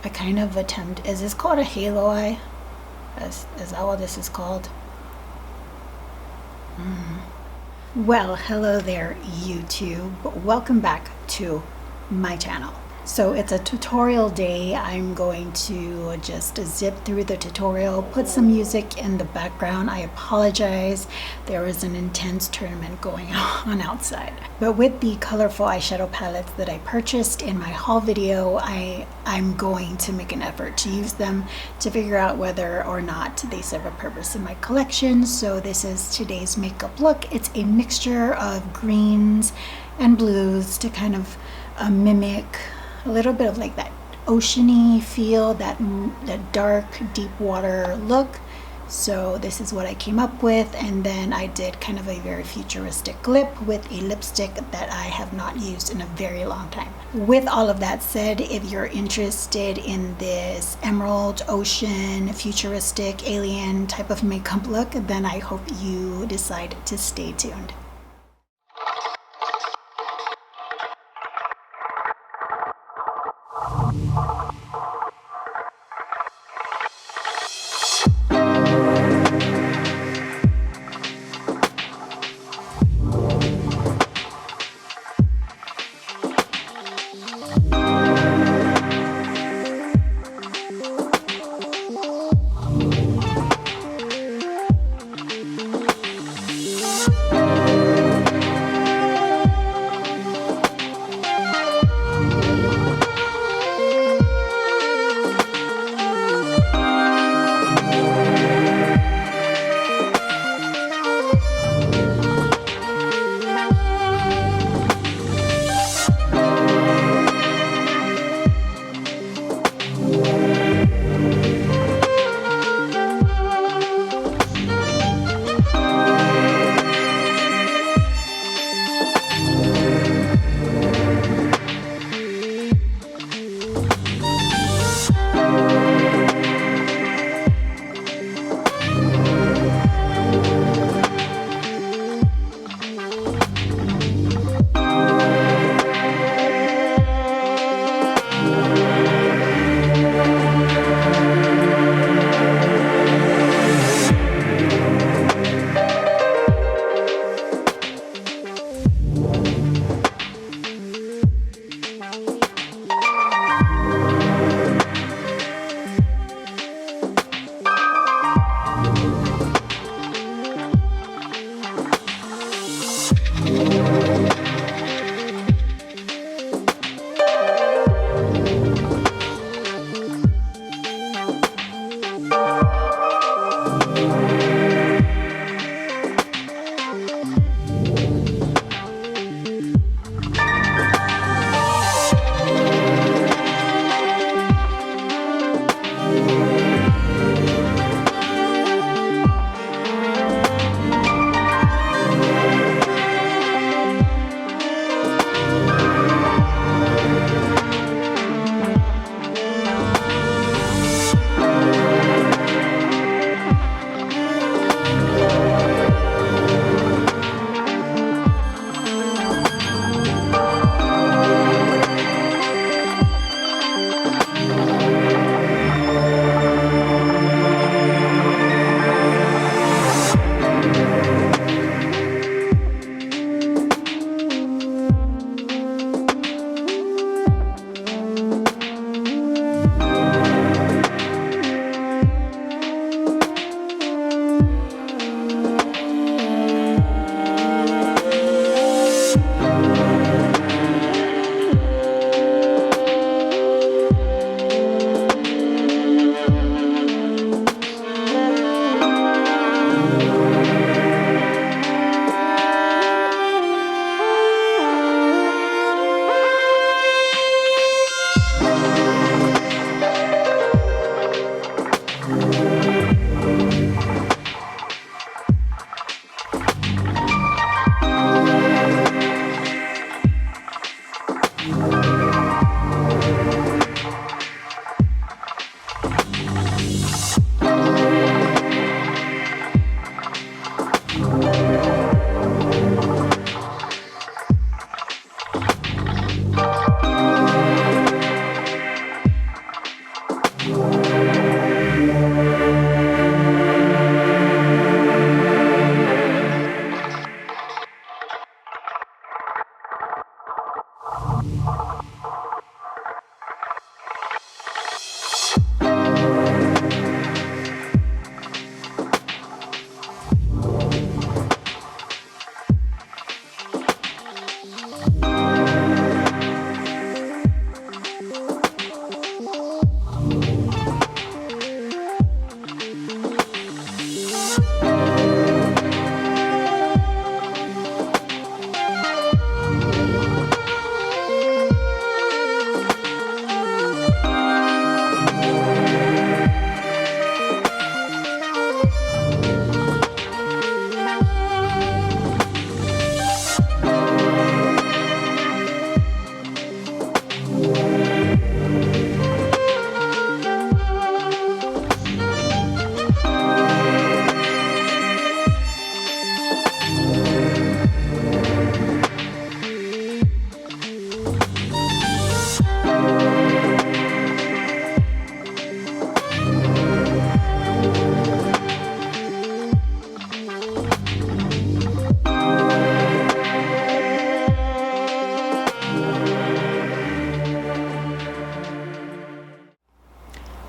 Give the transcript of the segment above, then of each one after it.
a kind of attempt. Is this called a halo eye? Is that what this is called? Well, hello there YouTube. Welcome back to my channel. So it's a tutorial day. I'm going to just zip through the tutorial, put some music in the background. I apologize. There is an intense tournament going on outside. But with the colorful eyeshadow palettes that I purchased in my haul video, I'm going to make an effort to use them to figure out whether or not they serve a purpose in my collection. So this is today's makeup look. It's a mixture of greens and blues to kind of mimic a little bit of like that oceany feel, that dark deep water look. So this is what I came up with, and then I did kind of a very futuristic lip with a lipstick that I have not used in a very long time. With all of that said, if you're interested in this emerald ocean futuristic alien type of makeup look, then I hope you decide to stay tuned.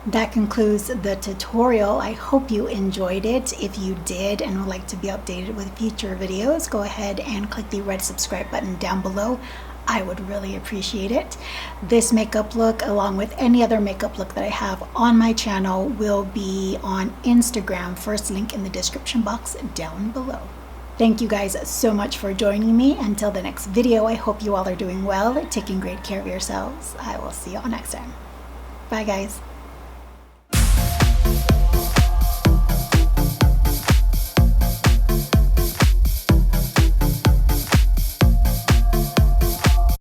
That concludes the tutorial. I hope you enjoyed it. If you did and would like to be updated with future videos, go ahead and click the red subscribe button down below. I would really appreciate it. This makeup look, along with any other makeup look that I have on my channel, will be on Instagram. First link in the description box down below. Thank you guys so much for joining me. Until the next video, I hope you all are doing well, taking great care of yourselves. I will see you all next time. Bye guys.